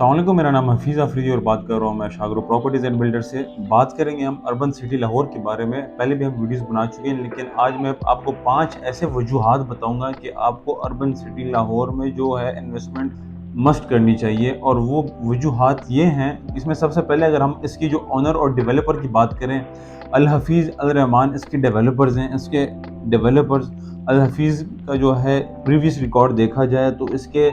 अस्सलाम वालेकुम, मेरा नाम हफीज़ अफरीदी और बात कर रहा हूँ मैं शागरो प्रॉपर्टीज़ एंड बिल्डर से। बात करेंगे हम अर्बन सिटी लाहौर के बारे में। पहले भी हम वीडियोस बना चुके हैं, लेकिन आज मैं आपको 5 ऐसे वजूहात बताऊंगा कि आपको अर्बन सिटी लाहौर में जो है इन्वेस्टमेंट मस्ट करनी चाहिए। और वो वजूहात ये हैं, इसमें सबसे पहले अगर हम इसकी जो ऑनर और डेवलपर की बात करें, अल हफीज़ अल रहमान इसके डेवलपर्स हैं। इसके डेवलपर्स अल हफीज़ का जो है प्रीवियस रिकॉर्ड देखा जाए तो इसके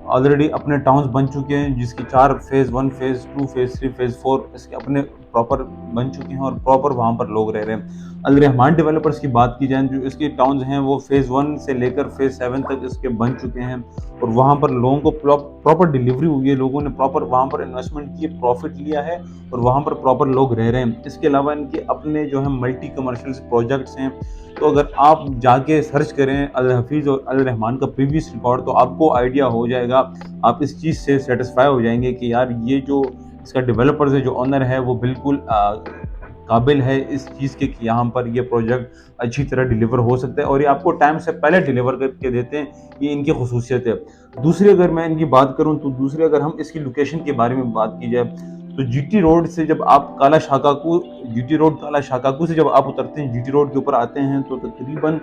ऑलरेडी अपने टाउन्स बन चुके हैं, जिसकी 4 फेज़ 1 फेज़ 2 फेज़ 3 फेज़ 4 इसके अपने प्रॉपर बन चुके हैं और प्रॉपर वहाँ पर लोग रह रहे हैं। अल रहमान डेवलपर्स की बात की जाए, जो इसके टाउन्स हैं वो फेज़ 1 से लेकर फेज़ 7 तक इसके बन चुके हैं और वहाँ पर लोगों को प्रॉपर डिलीवरी हुई है। लोगों ने प्रॉपर वहाँ पर इन्वेस्टमेंट किए, प्रॉफिट लिया है और वहाँ पर प्रॉपर लोग रह रहे हैं। इसके अलावा इनके अपने जो है मल्टी कमर्शियल प्रोजेक्ट्स हैं। तो अगर आप जाके सर्च करें अल हफीज़ और अल रहमान का प्रीवियस रिकॉर्ड, तो आपको आइडिया हो जाएगा, आप इस चीज़ से सेटिस्फाई हो जाएंगे कि यार ये जो इसका डेवलपर है, जो ओनर है, वो बिल्कुल काबिल है इस चीज़ के कि यहाँ पर ये प्रोजेक्ट अच्छी तरह डिलीवर हो सकता है और ये आपको टाइम से पहले डिलीवर करके देते हैं। ये इनकी खसूसियत है। दूसरी अगर मैं इनकी बात करूँ तो दूसरी अगर हम इसकी लोकेशन के बारे में बात की जाए तो जीटी रोड से जब आप काला शाकाकू से जब आप उतरते हैं, जीटी रोड के ऊपर आते हैं, तो तकरीबन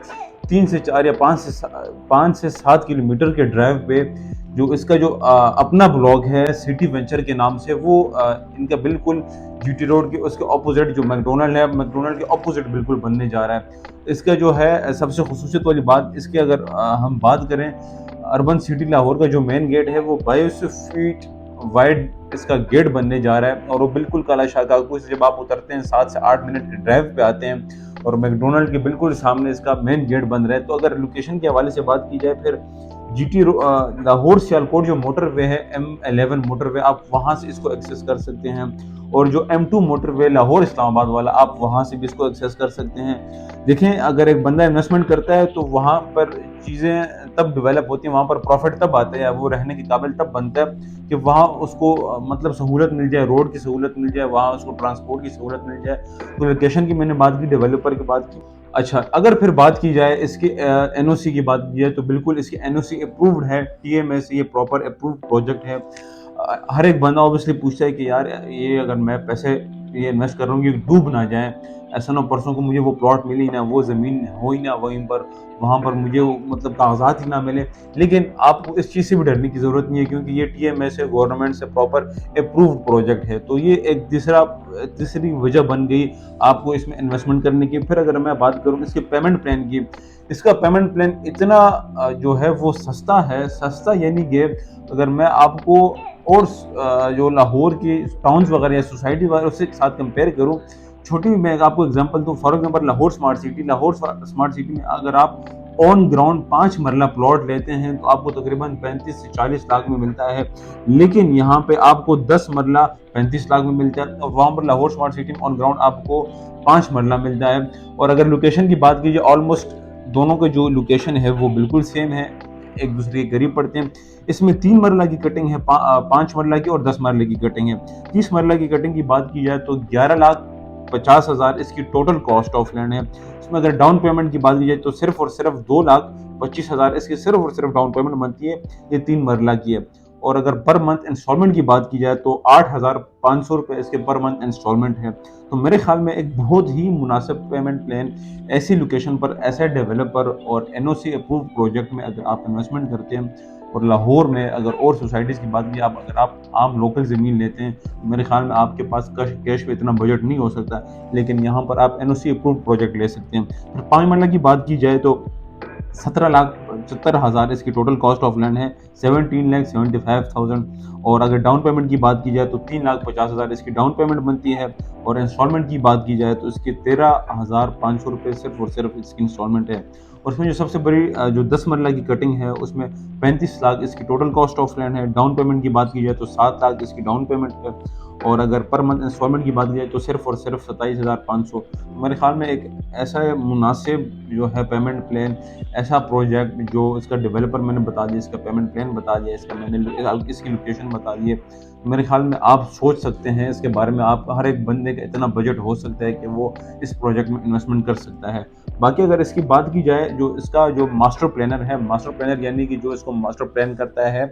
3 से 4 या 5 से 7 किलोमीटर के ड्राइव पे जो इसका जो अपना ब्लॉग है सिटी वेंचर के नाम से, वो इनका बिल्कुल जीटी रोड के उसके ऑपोजिट जो मैकडोनल्ड है, मैकडोनल्ड के ऑपोजिट बिल्कुल बनने जा रहा है। इसका जो है सबसे खुसूसियत वाली बात इसके अगर हम बात करें, अर्बन सिटी लाहौर का जो मेन गेट है वो 22 फीट वाइड इसका गेट बनने जा रहा है और वो बिल्कुल काला शाकाकू से जब आप उतरते हैं 7 से 8 मिनट के ड्राइव पे आते हैं और मैकडोनल्ड के बिल्कुल सामने इसका मेन गेट बन रहा है। तो अगर लोकेशन के हवाले से बात की जाए, फिर जीटी लाहौर सियालकोट जो मोटरवे है, M11 मोटरवे, आप वहां से इसको एक्सेस कर सकते हैं और जो M2 मोटरवे लाहौर इस्लामाबाद वाला, आप वहां से भी इसको एक्सेस कर सकते हैं। देखें, अगर एक बंदा इन्वेस्टमेंट करता है तो वहां पर चीज़ें तब डेवलप होती हैं, वहां पर प्रॉफिट तब आता है, वो रहने के काबिल तब बनता है कि वहाँ उसको मतलब सहूलत मिल जाए, रोड की सहूलत मिल जाए, वहाँ उसको ट्रांसपोर्ट की सहूलत मिल जाए। तो लोकेशन की मैंने बात की, डेवलपर की बात की। अच्छा, अगर फिर बात की जाए इसकी एनओसी की बात की जाए तो बिल्कुल इसकी एनओसी अप्रूव्ड है, टीएमएस, ये प्रॉपर अप्रूव्ड प्रोजेक्ट है। हर एक बंदा ऑब्वियसली पूछता है कि यार ये अगर मैं पैसे ये इन्वेस्ट कर रहा हूँ कि डूब ना जाए, ऐसा ना परसों को मुझे वो प्लॉट मिले ही ना, वो ज़मीन हो ही ना वहीं पर, वहाँ पर मुझे वो मतलब कागजात ही ना मिले। लेकिन आपको इस चीज़ से भी डरने की ज़रूरत नहीं है, क्योंकि ये टीएमएस है, गवर्नमेंट से प्रॉपर अप्रूव्ड प्रोजेक्ट है। तो ये एक तीसरी वजह बन गई आपको इसमें इन्वेस्टमेंट करने की। फिर अगर मैं बात करूँ इसके पेमेंट प्लान की, इसका पेमेंट प्लान इतना जो है वो सस्ता है। सस्ता यानी कि अगर मैं आपको और जो लाहौर की टाउन्स वगैरह या सोसाइटी वगैरह उसके साथ कंपेयर करूँ, छोटी मैं आपको एग्जांपल दूँ, for example Lahore smart city में अगर आप ऑन ग्राउंड 5 मरला प्लॉट लेते हैं तो आपको तकरीबन 35 से 40 लाख में मिलता है। लेकिन यहाँ पे आपको 10 मरला 35 लाख में मिलता है और वहाँ पर लाहौर स्मार्ट सिटी में ऑन ग्राउंड आपको 5 मरला मिलता है। और अगर लोकेशन की बात कीजिए, ऑलमोस्ट दोनों के जो लोकेशन है वो बिल्कुल सेम है, एक दूसरे के करीब पड़ते हैं। इसमें 3 मरला की कटिंग है, 5 मरला की और 10 मरले की कटिंग है। 30 मरला की कटिंग की बात की जाए तो 11,50,000 इसकी टोटल कॉस्ट ऑफ लैंड है। इसमें अगर डाउन पेमेंट की बात की जाए तो सिर्फ और सिर्फ 2,25,000 इसकी सिर्फ और सिर्फ डाउन पेमेंट बनती है। ये 3 मरला की है। और अगर पर मंथ इंस्टॉलमेंट की बात की जाए तो 8,500 रुपये इसके पर मंथ इंस्टॉलमेंट है। तो मेरे ख्याल में एक बहुत ही मुनासिब पेमेंट प्लान, ऐसी लोकेशन पर ऐसे डेवलपर और एनओसी अप्रूव प्रोजेक्ट में अगर आप इन्वेस्टमेंट करते हैं, और लाहौर में अगर और सोसाइटीज़ की बात की, अगर आप आम लोकल ज़मीन लेते हैं तो मेरे ख्याल में आपके पास कैश पे इतना बजट नहीं हो सकता, लेकिन यहाँ पर आप एनओसी अप्रूव प्रोजेक्ट ले सकते हैं। फिर 5 मरला की बात की जाए तो 17,75,000 इसकी टोटल कॉस्ट ऑफ लैंड है, 17,75,000। और अगर डाउन पेमेंट की बात की जाए तो 3,50,000 इसकी डाउन पेमेंट बनती है। और इंस्टॉलमेंट की बात की जाए तो इसकी 13,500 रुपये सिर्फ और सिर्फ इसकी इंस्टॉलमेंट है। और उसमें जो सबसे बड़ी जो 10 मरला की कटिंग है उसमें 35 लाख इसकी टोटल कॉस्ट ऑफ लैंड है। डाउन पेमेंट की बात की जाए तो 7 लाख इसकी डाउन पेमेंट है। और अगर पर मंथ इंस्टॉलमेंट की बात की जाए तो सिर्फ और सिर्फ 27,500। मेरे ख्याल में एक ऐसा मुनासिब जो है पेमेंट प्लान, ऐसा प्रोजेक्ट जो इसका डेवलपर मैंने बता दिया, इसका पेमेंट प्लान बता दिया, इसका मैंने इसकी लोकेशन बता दी है, मेरे ख्याल में आप सोच सकते हैं इसके बारे में। आप हर एक बंदे का इतना बजट हो सकता है कि वो इस प्रोजेक्ट में इन्वेस्टमेंट कर सकता है। बाकी अगर इसकी बात की जाए, जो इसका जो मास्टर प्लानर है, मास्टर प्लानर यानी कि जो इसको मास्टर प्लान करता है,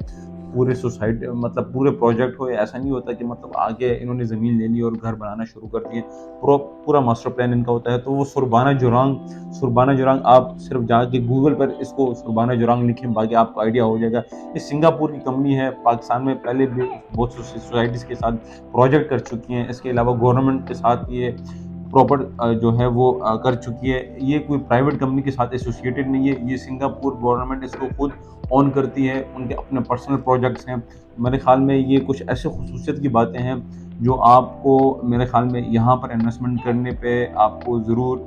پورے سوسائٹی مطلب پورے پروجیکٹ ہو. ایسا نہیں ہوتا کہ مطلب آگے انہوں نے زمین لے لی اور گھر بنانا شروع کر دیے. پورا ماسٹر پلان ان کا ہوتا ہے. تو وہ سربانہ جورانگ آپ صرف جا کے گوگل پر اس کو سربانہ جورانگ لکھیں, باقی آپ کو آئیڈیا ہو جائے گا. یہ سنگاپور کی کمپنی ہے, پاکستان میں پہلے بھی بہت سی سوسائٹیز کے ساتھ پروجیکٹ کر چکی ہیں. اس کے علاوہ گورنمنٹ کے ساتھ یہ پراپر جو ہے وہ کر چکی ہے. یہ کوئی پرائیویٹ کمپنی کے ساتھ ایسوسیٹڈ نہیں ہے. یہ سنگاپور گورنمنٹ اس کو خود اون کرتی ہے. ان کے اپنے پرسنل پروجیکٹس ہیں. میرے خیال میں یہ کچھ ایسے خصوصیت کی باتیں ہیں جو آپ کو میرے خیال میں یہاں پر انویسٹمنٹ کرنے پہ آپ کو ضرور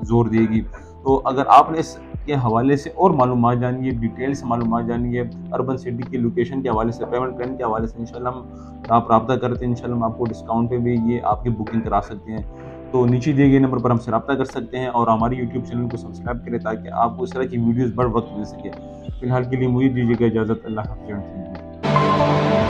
زور دے گی. تو اگر آپ نے اس کے حوالے سے اور معلومات جانی ہے, ڈیٹیل سے معلومات جانی ہے, اربن سٹی کی لوکیشن کے حوالے سے, پیمنٹ پلان کے حوالے سے, انشاءاللہ آپ رابطہ کرتے ہیں. انشاءاللہ ہم آپ کو ڈسکاؤنٹ پہ بھی یہ آپ کی بکنگ کرا سکتے ہیں. تو نیچے دیے گئے نمبر پر ہم سے رابطہ کر سکتے ہیں اور ہماری یوٹیوب چینل کو سبسکرائب کریں تاکہ آپ کو اس طرح کی ویڈیوز بر وقت مل سکے. فی الحال کے لیے مجھے دیجیے گا اجازت. اللہ حافظ.